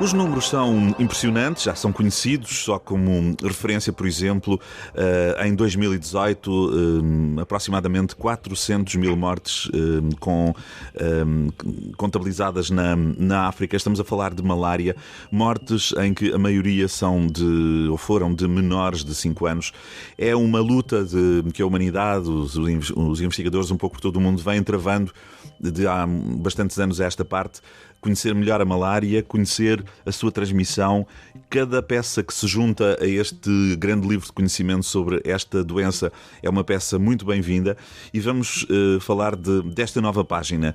Os números são impressionantes, já são conhecidos, só como referência, por exemplo, em 2018, aproximadamente 400 mil mortes contabilizadas na África. Estamos a falar de malária, mortes em que a maioria foram de menores de 5 anos. É uma luta que a humanidade, os investigadores um pouco por todo o mundo vêm travando de há bastantes anos a esta parte. Conhecer melhor a malária, conhecer a sua transmissão. Cada peça que se junta a este grande livro de conhecimento sobre esta doença é uma peça muito bem-vinda. E vamos falar desta nova página,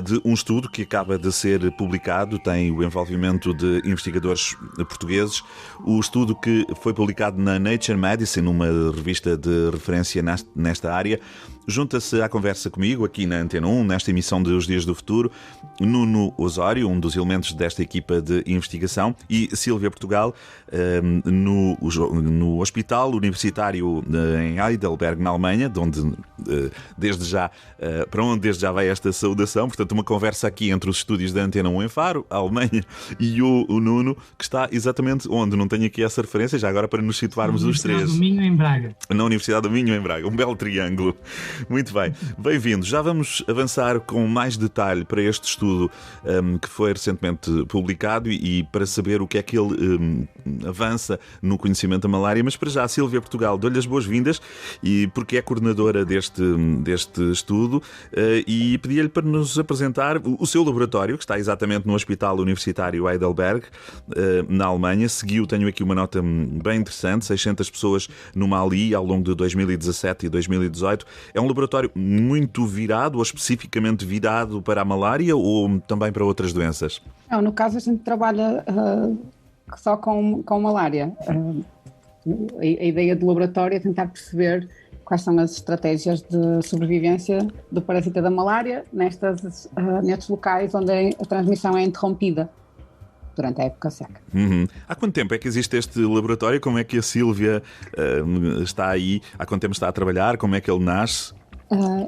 de um estudo que acaba de ser publicado, tem o envolvimento de investigadores portugueses. O estudo que foi publicado na Nature Medicine, uma revista de referência nesta área. Junta-se à conversa comigo, aqui na Antena 1, nesta emissão de Os Dias do Futuro, Nuno Osório, um dos elementos desta equipa de investigação, e Sílvia Portugal, no Hospital Universitário em Heidelberg, na Alemanha, para onde desde já vai esta saudação. Portanto, uma conversa aqui entre os estúdios da Antena 1 em Faro, a Alemanha, e o Nuno, que está exatamente onde? Não tenho aqui essa referência, já agora para nos situarmos os três. Na Universidade do Minho, em Braga. Na Universidade do Minho, em Braga. Um belo triângulo. Muito bem. Bem-vindos. Já vamos avançar com mais detalhe para este estudo que foi recentemente publicado e para saber o que é que ele avança no conhecimento da malária. Mas para já, Sílvia Portugal, dou-lhe as boas-vindas, e porque é coordenadora deste estudo, e pedi-lhe para nos apresentar o seu laboratório, que está exatamente no Hospital Universitário Heidelberg, na Alemanha. Tenho aqui uma nota bem interessante, 600 pessoas no Mali ao longo de 2017 e 2018. É um laboratório muito virado, ou especificamente virado para a malária, ou também para outras doenças? Não, no caso a gente trabalha só com malária. A ideia do laboratório é tentar perceber quais são as estratégias de sobrevivência do parasita da malária nestes locais onde a transmissão é interrompida durante a época seca. Há quanto tempo é que existe este laboratório? Como é que a Sílvia está aí? Há quanto tempo está a trabalhar? Como é que ele nasce?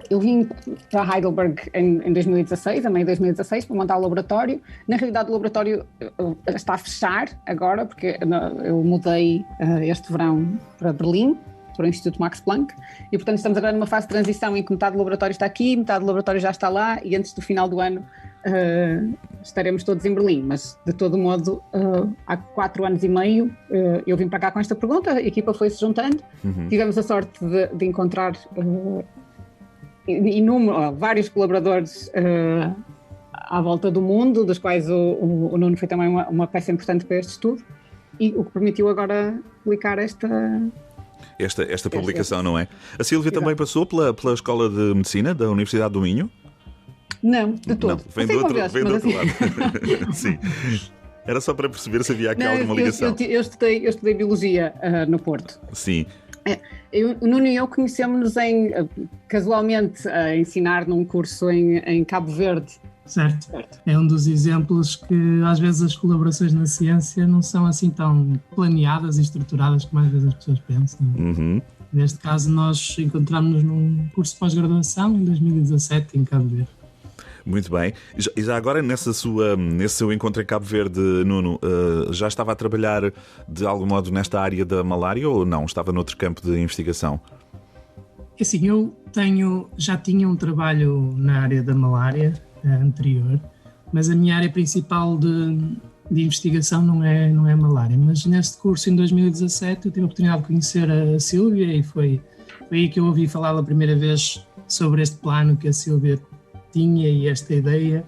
Eu vim para Heidelberg em 2016, a meio de 2016, para montar o laboratório. Na realidade, o laboratório está a fechar agora, porque eu mudei este verão para Berlim, para o Instituto Max Planck, e portanto estamos agora numa fase de transição em que metade do laboratório está aqui, metade do laboratório já está lá, e antes do final do ano estaremos todos em Berlim. Mas de todo modo, há 4 anos e meio eu vim para cá com esta pergunta, a equipa foi-se juntando, tivemos a sorte de encontrar vários colaboradores à volta do mundo, dos quais o Nuno foi também uma peça importante para este estudo, e o que permitiu agora publicar esta publicação, não é? A Sílvia também passou pela Escola de Medicina da Universidade do Minho? Não, de todo. Não, vem do outro lado. Sim. Era só para perceber se havia aqui alguma ligação. Eu estudei Biologia no Porto. Sim. O Nuno e eu conhecemos-nos casualmente a ensinar num curso em Cabo Verde. Certo. É um dos exemplos que às vezes as colaborações na ciência não são assim tão planeadas e estruturadas como às vezes as pessoas pensam. Neste caso, nós encontramos-nos num curso de pós-graduação em 2017 em Cabo Verde. Muito bem. E já agora, nesse seu encontro em Cabo Verde, Nuno, já estava a trabalhar de algum modo nesta área da malária ou não? Estava noutro campo de investigação? Assim, eu já tinha um trabalho na área da malária anterior, mas a minha área principal de investigação não é malária. Mas neste curso, em 2017, eu tive a oportunidade de conhecer a Sílvia, e foi aí que eu ouvi falar pela primeira vez sobre este plano que a Sílvia tinha, e esta ideia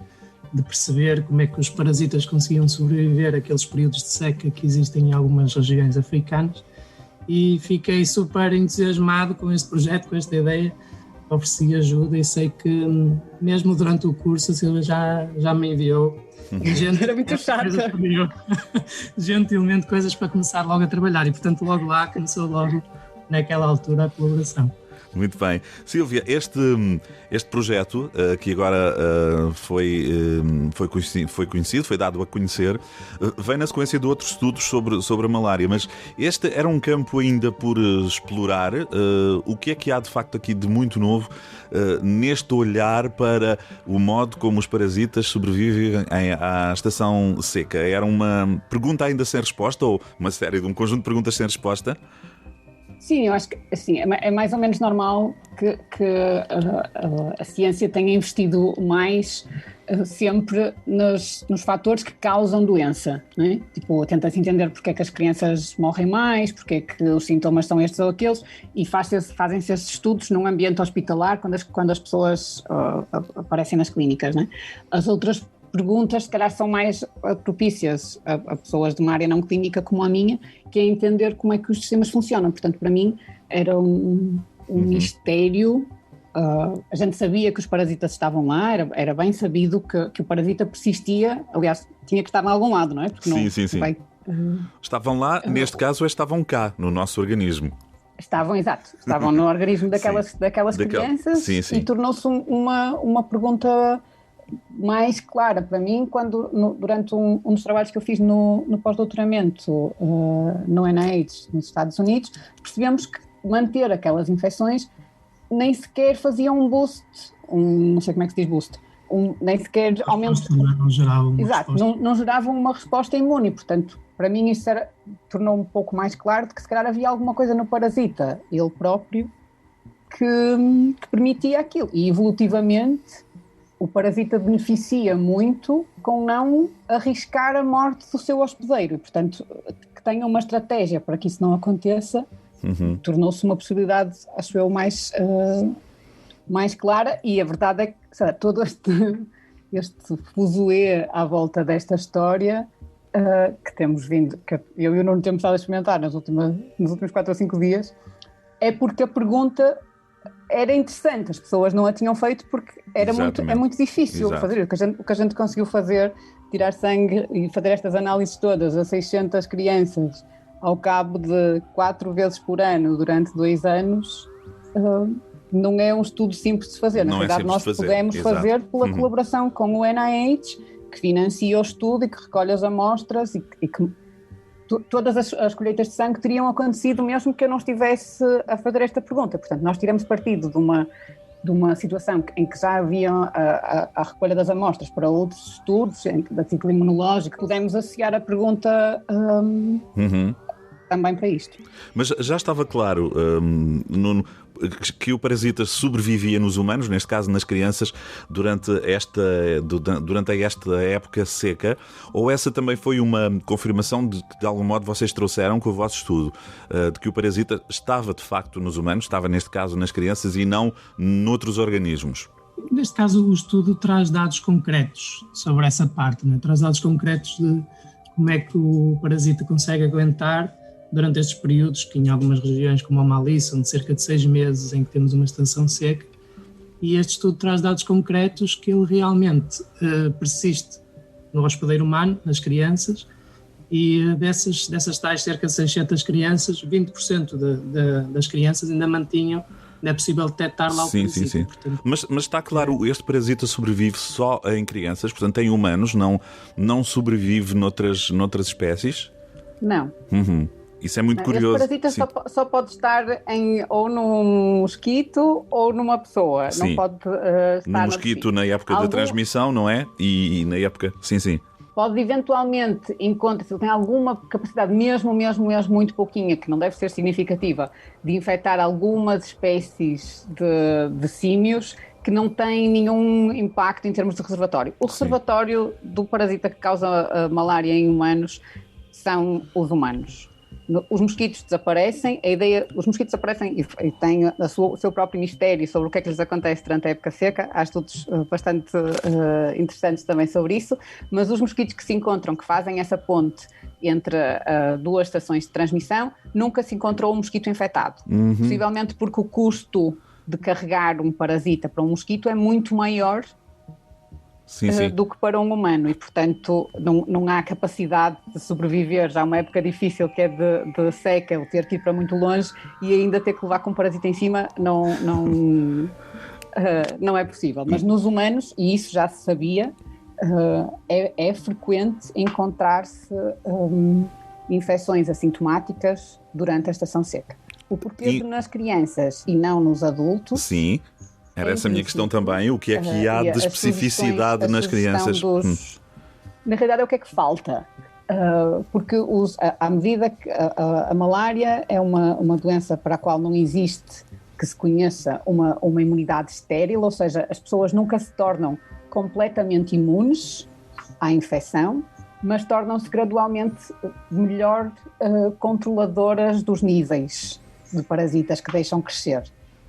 de perceber como é que os parasitas conseguiam sobreviver àqueles períodos de seca que existem em algumas regiões africanas, e fiquei super entusiasmado com este projeto, com esta ideia. Ofereci ajuda, e sei que mesmo durante o curso a Silvia já me enviou era muito chata. Gentilmente coisas para começar logo a trabalhar, e portanto logo lá começou naquela altura a colaboração. Muito bem. Silvia, este projeto que agora foi conhecido, foi dado a conhecer, vem na sequência de outros estudos sobre a malária, mas este era um campo ainda por explorar. O que é que há de facto aqui de muito novo neste olhar para o modo como os parasitas sobrevivem à estação seca? Era uma pergunta ainda sem resposta ou uma série de um conjunto de perguntas sem resposta? Sim, eu acho que assim, é mais ou menos normal que a ciência tenha investido mais sempre nos fatores que causam doença, não é? Tipo, tenta-se entender porque é que as crianças morrem mais, porque é que os sintomas são estes ou aqueles, e fazem-se esses estudos num ambiente hospitalar quando as pessoas aparecem nas clínicas, não é? As outras perguntas, se calhar, são mais propícias a pessoas de uma área não clínica como a minha, que é entender como é que os sistemas funcionam. Portanto, para mim, era um mistério. A gente sabia que os parasitas estavam lá, era bem sabido que o parasita persistia. Aliás, tinha que estar em algum lado, não é? Porque sim. Estavam lá, neste caso, estavam cá, no nosso organismo. Estavam no organismo daquelas crianças. Sim. E tornou-se uma pergunta mais clara para mim durante um dos trabalhos que eu fiz no pós-doutoramento no NIH nos Estados Unidos, percebemos que manter aquelas infecções nem sequer fazia um boost, não sei como é que se diz boost, nem sequer não gerava uma resposta imune. Portanto, para mim isso tornou um pouco mais claro de que se calhar havia alguma coisa no parasita, ele próprio, que permitia aquilo. E evolutivamente o parasita beneficia muito com não arriscar a morte do seu hospedeiro e, portanto, que tenha uma estratégia para que isso não aconteça, tornou-se uma possibilidade, acho eu, mais clara. E a verdade é que todo este fuzuê à volta desta história que temos vindo, que eu e o Nuno temos estado a experimentar nos últimos 4 ou 5 dias, é porque a pergunta era interessante, as pessoas não a tinham feito porque é muito difícil fazer. O que a gente conseguiu fazer, tirar sangue e fazer estas análises todas a 600 crianças ao cabo de 4 vezes por ano durante 2 anos, não é um estudo simples de fazer. Na verdade, nós pudemos fazer pela colaboração com o NIH, que financia o estudo e que recolhe as amostras e que todas as colheitas de sangue teriam acontecido mesmo que eu não estivesse a fazer esta pergunta. Portanto, nós tiramos partido de uma situação em que já havia a recolha das amostras para outros estudos, da ciclo imunológico, pudemos associar a pergunta também para isto. Mas já estava claro, Nuno, que o parasita sobrevivia nos humanos, neste caso nas crianças, durante esta época seca, ou essa também foi uma confirmação de que de algum modo vocês trouxeram com o vosso estudo, de que o parasita estava de facto nos humanos, estava neste caso nas crianças e não noutros organismos? Neste caso o estudo traz dados concretos sobre essa parte, né? Traz dados concretos de como é que o parasita consegue aguentar durante estes períodos, que em algumas regiões como a Mali são de cerca de 6 meses em que temos uma estação seca, e este estudo traz dados concretos que ele realmente persiste no hospedeiro humano, nas crianças, e dessas tais cerca de 600 crianças, 20% das crianças ainda mantinham, não é possível detectar lá o parasita. Sim. Portanto, mas está claro, este parasita sobrevive só em crianças, portanto em humanos, não sobrevive noutras espécies? Não. Isso é muito curioso. Este parasita só pode estar ou num mosquito ou numa pessoa. Sim. Não pode estar no mosquito na época da transmissão, não é? E na época... Sim. Pode eventualmente, se ele tem alguma capacidade, mesmo muito pouquinha, que não deve ser significativa, de infectar algumas espécies de símios que não têm nenhum impacto em termos de reservatório. O reservatório do parasita que causa a malária em humanos são os humanos. Os mosquitos desaparecem, os mosquitos desaparecem e têm o seu próprio mistério sobre o que é que lhes acontece durante a época seca. Há estudos bastante interessantes também sobre isso, mas os mosquitos que se encontram, que fazem essa ponte entre 2 estações de transmissão, nunca se encontrou um mosquito infectado. Possivelmente porque o custo de carregar um parasita para um mosquito é muito maior Sim, sim. do que para um humano, e portanto não há capacidade de sobreviver. Já uma época difícil que é de seca, o ter que ir para muito longe e ainda ter que levar com um parasita em cima não é possível. Mas nos humanos, e isso já se sabia, é frequente encontrar-se infecções assintomáticas durante a estação seca. O porquê de nas crianças e não nos adultos? Sim, era essa a minha questão também. O que é que há de especificidade nas crianças? Na realidade é o que é que falta. Porque à medida que a malária é uma doença para a qual não existe que se conheça uma imunidade estéril, ou seja, as pessoas nunca se tornam completamente imunes à infecção, mas tornam-se gradualmente melhor controladoras dos níveis de parasitas que deixam crescer.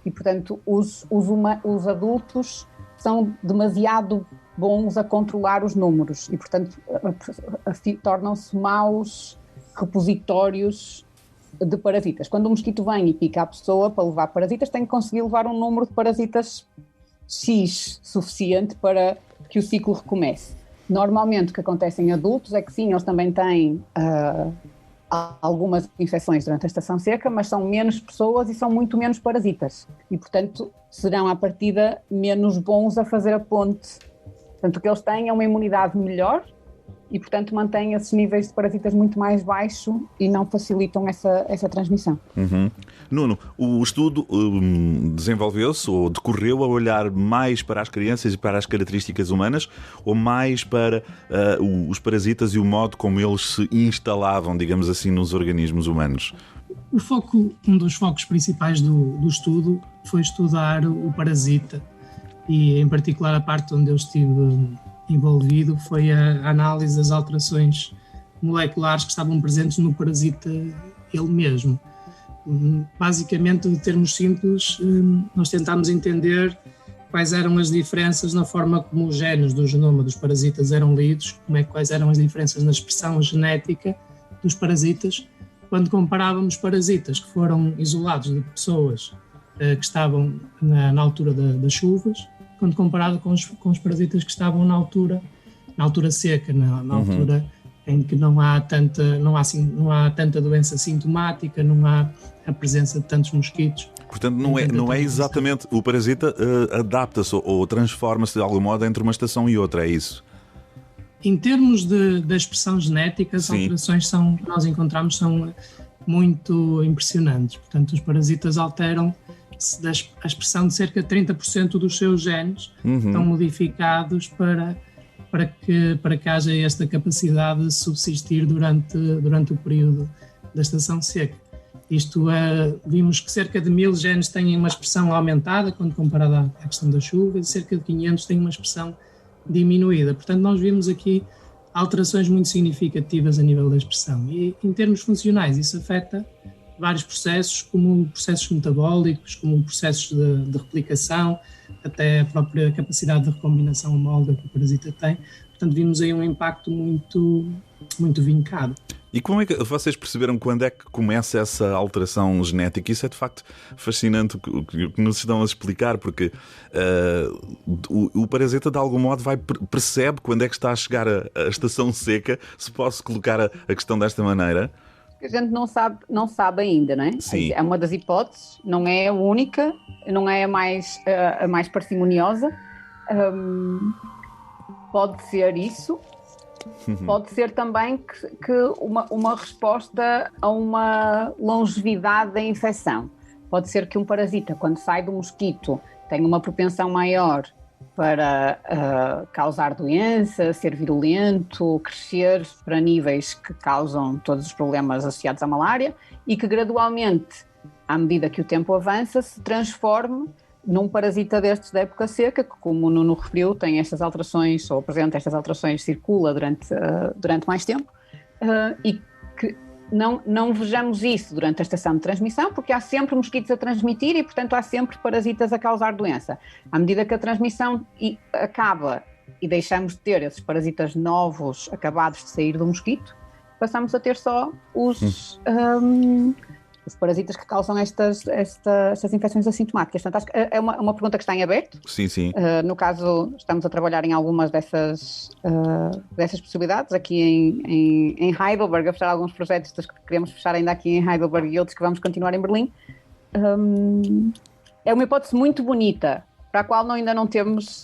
E, portanto, os adultos são demasiado bons a controlar os números e, portanto, tornam-se maus repositórios de parasitas. Quando o mosquito vem e pica a pessoa para levar parasitas, tem que conseguir levar um número de parasitas X suficiente para que o ciclo recomece. Normalmente o que acontece em adultos é que sim, eles também têm algumas infecções durante a estação seca, mas são menos pessoas e são muito menos parasitas. E, portanto, serão à partida menos bons a fazer a ponte. Portanto, o que eles têm é uma imunidade melhor e, portanto, mantêm esses níveis de parasitas muito mais baixos e não facilitam essa transmissão. Uhum. Nuno, o estudo desenvolveu-se ou decorreu a olhar mais para as crianças e para as características humanas ou mais para os parasitas e o modo como eles se instalavam, digamos assim, nos organismos humanos? Um dos focos principais do estudo foi estudar o parasita e, em particular, a parte onde eu estive envolvido foi a análise das alterações moleculares que estavam presentes no parasita ele mesmo. Basicamente, de termos simples, nós tentámos entender quais eram as diferenças na forma como os genes do genoma dos parasitas eram lidos, quais eram as diferenças na expressão genética dos parasitas, quando comparávamos parasitas que foram isolados de pessoas que estavam na altura das chuvas, quando comparado com os parasitas que estavam na altura seca, na altura em que não há tanta doença sintomática, não há a presença de tantos mosquitos. Portanto, não é exatamente o parasita adapta-se ou transforma-se de algum modo entre uma estação e outra, é isso? Em termos da expressão genética, as alterações que nós encontramos são muito impressionantes. Portanto, os parasitas alteram a expressão de cerca de 30% dos seus genes estão modificados para que haja esta capacidade de subsistir durante o período da estação seca. Vimos que cerca de 1000 genes têm uma expressão aumentada quando comparada à questão da chuva, e cerca de 500 têm uma expressão diminuída. Portanto, nós vimos aqui alterações muito significativas a nível da expressão. E, em termos funcionais, isso afeta vários processos, como processos metabólicos, como processos de replicação, até a própria capacidade de recombinação homóloga que o parasita tem. Portanto, vimos aí um impacto muito, muito vincado. E como é que vocês perceberam quando é que começa essa alteração genética? Isso é de facto fascinante o que nos estão a explicar, porque o parasita de algum modo percebe quando é que está a chegar a estação seca, se posso colocar a questão desta maneira. A gente não sabe ainda, não é? Sim. É uma das hipóteses, não é a única, não é a mais parcimoniosa. Pode ser isso. Pode ser também que uma resposta a uma longevidade da infecção. Pode ser que um parasita, quando sai do mosquito, tenha uma propensão maior para causar doença, ser virulento, crescer para níveis que causam todos os problemas associados à malária e que gradualmente, à medida que o tempo avança, se transforme num parasita destes da época seca, que, como o Nuno referiu, tem estas alterações, ou apresenta estas alterações, circula durante mais tempo, e que não vejamos isso durante a estação de transmissão, porque há sempre mosquitos a transmitir e, portanto, há sempre parasitas a causar doença. À medida que a transmissão acaba e deixamos de ter esses parasitas novos acabados de sair do mosquito, passamos a ter só os parasitas que causam estas infecções assintomáticas. Portanto, acho que é uma pergunta que está em aberto. Sim, sim. No caso, estamos a trabalhar em algumas dessas possibilidades aqui em Heidelberg, a fechar alguns projetos que queremos fechar ainda aqui em Heidelberg e outros que vamos continuar em Berlim. É uma hipótese muito bonita, para a qual ainda não temos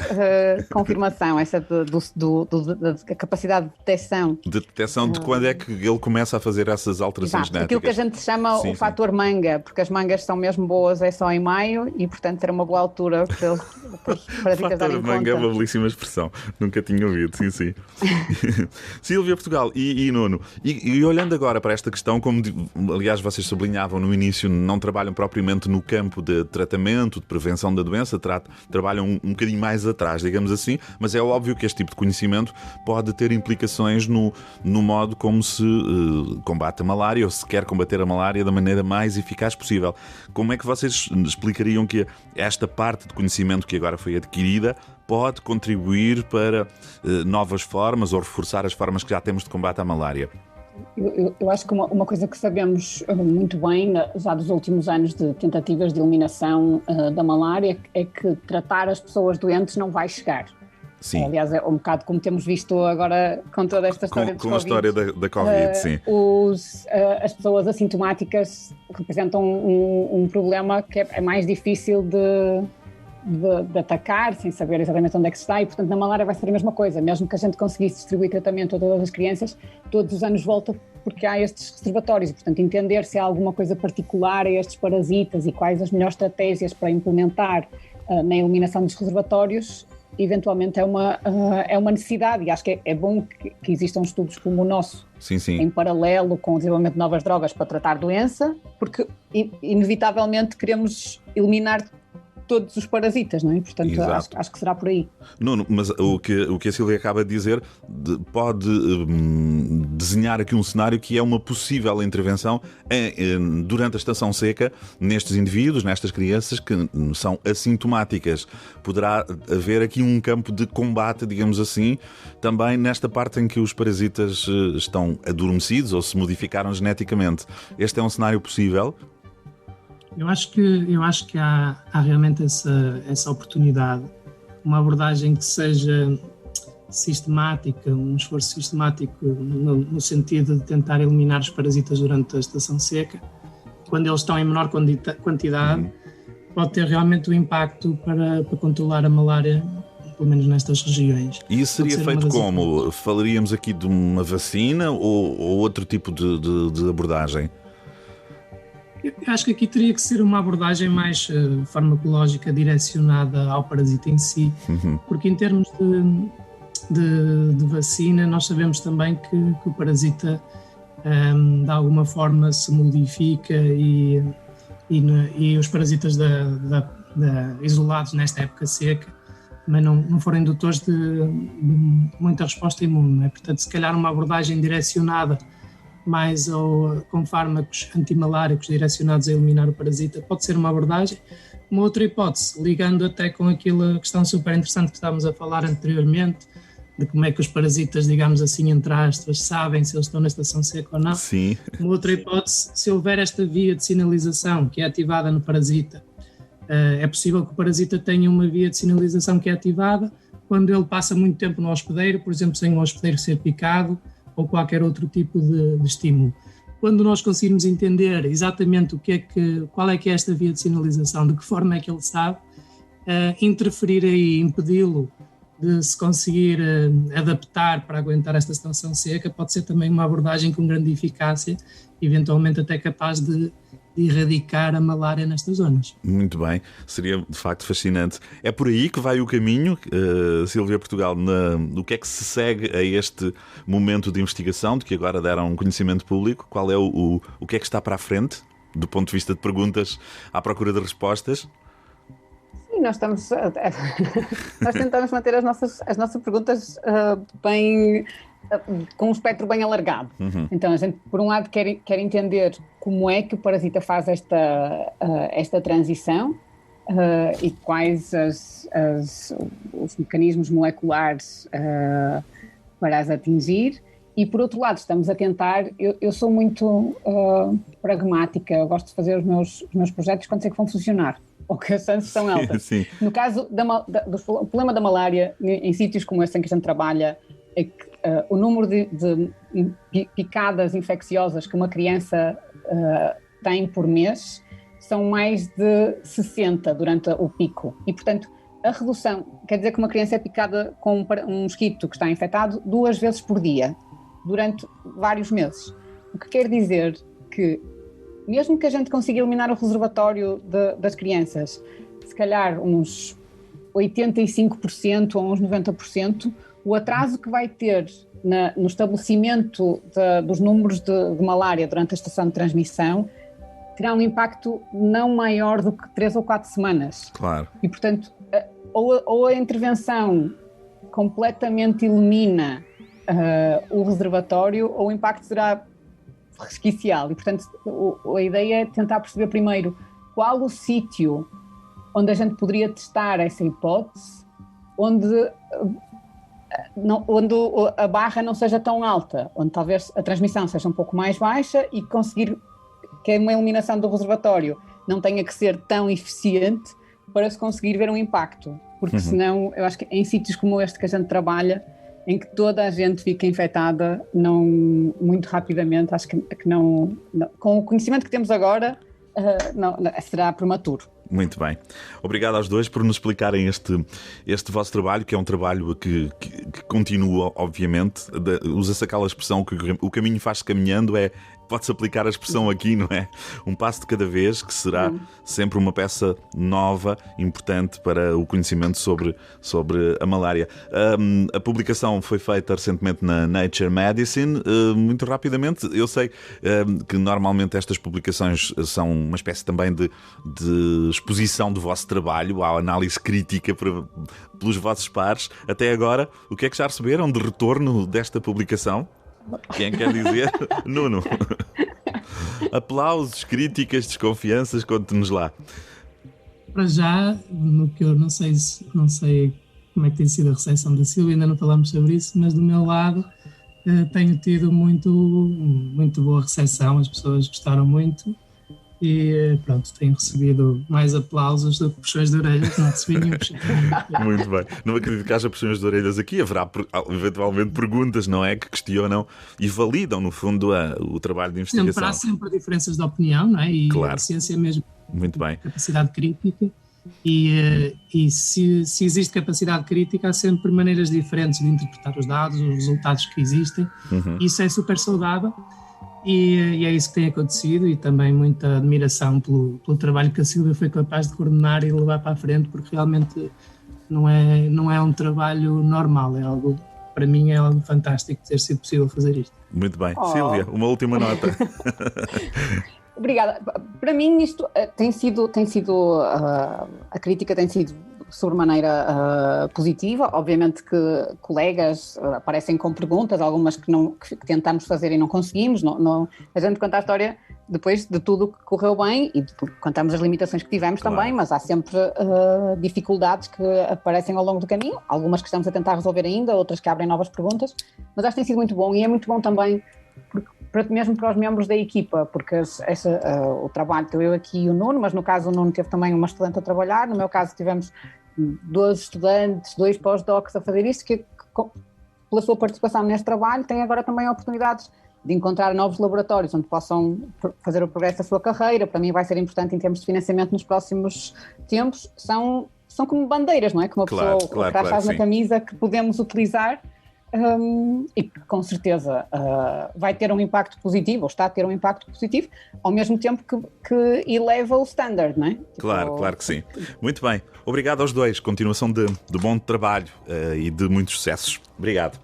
confirmação, essa da capacidade de detecção. De detecção de quando é que ele começa a fazer essas alterações genéticas. Aquilo que a gente chama o fator manga, porque as mangas são mesmo boas, é só em maio, e portanto era uma boa altura para os parasitas darem conta. Fator manga é uma belíssima expressão, nunca tinha ouvido, sim. Sílvia Portugal e Nuno, e olhando agora para esta questão, como aliás vocês sublinhavam no início, não trabalham propriamente no campo de tratamento, de prevenção da doença, trabalham um bocadinho mais atrás, digamos assim, mas é óbvio que este tipo de conhecimento pode ter implicações no modo como se combate a malária, ou se quer combater a malária da maneira mais eficaz possível. Como é que vocês explicariam que esta parte de conhecimento que agora foi adquirida pode contribuir para novas formas ou reforçar as formas que já temos de combate à malária? Eu acho que uma coisa que sabemos muito bem, já dos últimos anos de tentativas de eliminação da malária, é que tratar as pessoas doentes não vai chegar. Sim. Aliás, é um bocado como temos visto agora com toda esta história com a história da Covid, sim. As pessoas assintomáticas representam um problema que é mais difícil de atacar, sem saber exatamente onde é que se está, e portanto na malária vai ser a mesma coisa, mesmo que a gente conseguisse distribuir tratamento a todas as crianças, todos os anos volta porque há estes reservatórios, e portanto entender se há alguma coisa particular a estes parasitas e quais as melhores estratégias para implementar na eliminação dos reservatórios, eventualmente é uma necessidade, e acho que é bom que existam estudos como o nosso, sim. Em paralelo com o desenvolvimento de novas drogas para tratar doença, porque inevitavelmente queremos eliminar todos os parasitas, não é? Portanto, acho que será por aí. Não, mas o que a Sílvia acaba de dizer pode desenhar aqui um cenário que é uma possível intervenção durante a estação seca nestes indivíduos, nestas crianças que são assintomáticas. Poderá haver aqui um campo de combate, digamos assim, também nesta parte em que os parasitas estão adormecidos ou se modificaram geneticamente. Este é um cenário possível? Eu acho que há realmente essa oportunidade, uma abordagem que seja sistemática, um esforço sistemático no sentido de tentar eliminar os parasitas durante a estação seca, quando eles estão em menor quantidade, pode ter realmente um impacto para controlar a malária, pelo menos nestas regiões. E isso seria feito como? Falaríamos aqui de uma vacina ou outro tipo de abordagem? Eu acho que aqui teria que ser uma abordagem mais farmacológica, direcionada ao parasita em si, porque em termos de vacina nós sabemos também que o parasita de alguma forma se modifica e os parasitas isolados nesta época seca também não foram indutores de muita resposta imune, não é? Portanto, se calhar uma abordagem direcionada mais com fármacos antimaláricos direcionados a eliminar o parasita pode ser uma abordagem. Uma outra hipótese, ligando até com a questão super interessante que estávamos a falar anteriormente, de como é que os parasitas, digamos assim, entre aspas, sabem se eles estão na estação seca ou não. Sim. Uma outra hipótese, se houver esta via de sinalização que é ativada no parasita, é possível que o parasita tenha uma via de sinalização que é ativada quando ele passa muito tempo no hospedeiro, por exemplo, sem o hospedeiro ser picado, ou qualquer outro tipo de estímulo. Quando nós conseguirmos entender exatamente qual é que é esta via de sinalização, de que forma é que ele sabe, interferir aí, impedi-lo de se conseguir adaptar para aguentar esta estação seca, pode ser também uma abordagem com grande eficácia, eventualmente até capaz de erradicar a malária nestas zonas. Muito bem, seria de facto fascinante. É por aí que vai o caminho, Sílvia Portugal, no que é que se segue a este momento de investigação, de que agora deram conhecimento público? Qual é o que é que está para a frente, do ponto de vista de perguntas à procura de respostas? Sim, nós tentamos manter as nossas perguntas bem com um espectro bem alargado. Então a gente, por um lado, quer entender como é que o parasita faz esta transição e quais os mecanismos moleculares para as atingir, E por outro lado, estamos a tentar, eu sou muito pragmática, eu gosto de fazer os meus projetos quando sei que vão funcionar, ou que as chances são altas. Sim. No caso do problema da malária, em sítios como este em que a gente trabalha, é que o número de picadas infecciosas que uma criança tem por mês são mais de 60 durante o pico. E, portanto, a redução quer dizer que uma criança é picada com um mosquito que está infectado 2 vezes por dia, durante vários meses. O que quer dizer que, mesmo que a gente consiga eliminar o reservatório das crianças, se calhar uns 85% ou uns 90%, o atraso que vai ter no estabelecimento dos números de malária durante a estação de transmissão terá um impacto não maior do que 3 ou 4 semanas. Claro. E, portanto, ou a intervenção completamente elimina o reservatório, ou o impacto será resquicial. E, portanto, a ideia é tentar perceber primeiro qual o sítio onde a gente poderia testar essa hipótese, onde a barra não seja tão alta, onde talvez a transmissão seja um pouco mais baixa e conseguir que uma eliminação do reservatório não tenha que ser tão eficiente para se conseguir ver um impacto. Porque senão, eu acho que em sítios como este que a gente trabalha, em que toda a gente fica infectada muito rapidamente, acho que não, com o conhecimento que temos agora, será prematuro. Muito bem. Obrigado aos dois por nos explicarem este vosso trabalho, que é um trabalho que continua, obviamente. Usa-se aquela expressão que o caminho faz-se caminhando, pode-se aplicar a expressão aqui, não é? Um passo de cada vez, que será sempre uma peça nova, importante para o conhecimento sobre a malária. A publicação foi feita recentemente na Nature Medicine. Muito rapidamente, eu sei que normalmente estas publicações são uma espécie também de exposição do vosso trabalho, à análise crítica pelos vossos pares. Até agora, o que é que já receberam de retorno desta publicação? Quem quer dizer? Nuno. Aplausos, críticas, desconfianças, conte-nos lá. Para já, no que eu não sei como é que tem sido a recepção da Sílvia, ainda não falámos sobre isso, mas do meu lado tenho tido muito boa recepção, as pessoas gostaram muito e pronto, tenho recebido mais aplausos do que puxões de orelhas, não recebi nenhum puxão. Muito bem, não acredito que haja puxões de orelhas aqui, haverá eventualmente perguntas, não é, que questionam e validam no fundo o trabalho de investigação. Há sempre diferenças de opinião, não é? E claro. A ciência mesmo muito bem. Capacidade crítica e se existe capacidade crítica há sempre maneiras diferentes de interpretar os dados, os resultados que existem. Isso é super saudável. E é isso que tem acontecido, e também muita admiração pelo trabalho que a Sílvia foi capaz de coordenar e levar para a frente, porque realmente não é um trabalho normal, para mim é algo fantástico ter sido possível fazer isto. Muito bem. Sílvia, uma última nota. Obrigada. Para mim isto tem sido a crítica tem sido sobremaneira positiva. Obviamente que colegas aparecem com perguntas, algumas que tentamos fazer e não conseguimos. A gente conta a história depois de tudo que correu bem e contamos as limitações que tivemos também, mas há sempre dificuldades que aparecem ao longo do caminho, algumas que estamos a tentar resolver ainda, outras que abrem novas perguntas, mas acho que tem sido muito bom, e é muito bom também mesmo para os membros da equipa, porque o trabalho estou eu aqui e o Nuno, mas no caso o Nuno teve também uma estudante a trabalhar, no meu caso tivemos 12 estudantes, 2 pós-docs a fazer isto, que pela sua participação neste trabalho têm agora também oportunidades de encontrar novos laboratórios onde possam fazer o progresso da sua carreira. Para mim vai ser importante em termos de financiamento nos próximos tempos, são como bandeiras, não é? Que uma pessoa faz na camisa, que podemos utilizar. E que com certeza vai ter um impacto positivo, ou está a ter um impacto positivo, ao mesmo tempo que eleva o standard, não é? Claro que sim. Muito bem, obrigado aos dois, continuação de bom trabalho e de muitos sucessos. Obrigado.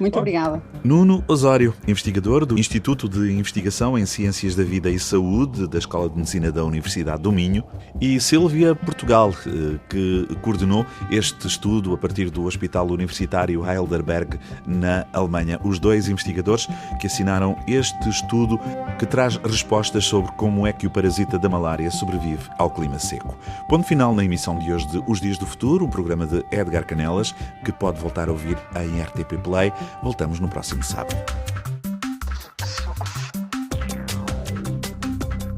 Muito obrigada. Nuno Osório, investigador do Instituto de Investigação em Ciências da Vida e Saúde da Escola de Medicina da Universidade do Minho, e Sílvia Portugal, que coordenou este estudo a partir do Hospital Universitário Heidelberg, na Alemanha. Os dois investigadores que assinaram este estudo, que traz respostas sobre como é que o parasita da malária sobrevive ao clima seco. Ponto final na emissão de hoje de Os Dias do Futuro, um programa de Edgar Canelas, que pode voltar a ouvir em RTP Play. ok? Voltamos no próximo sábado.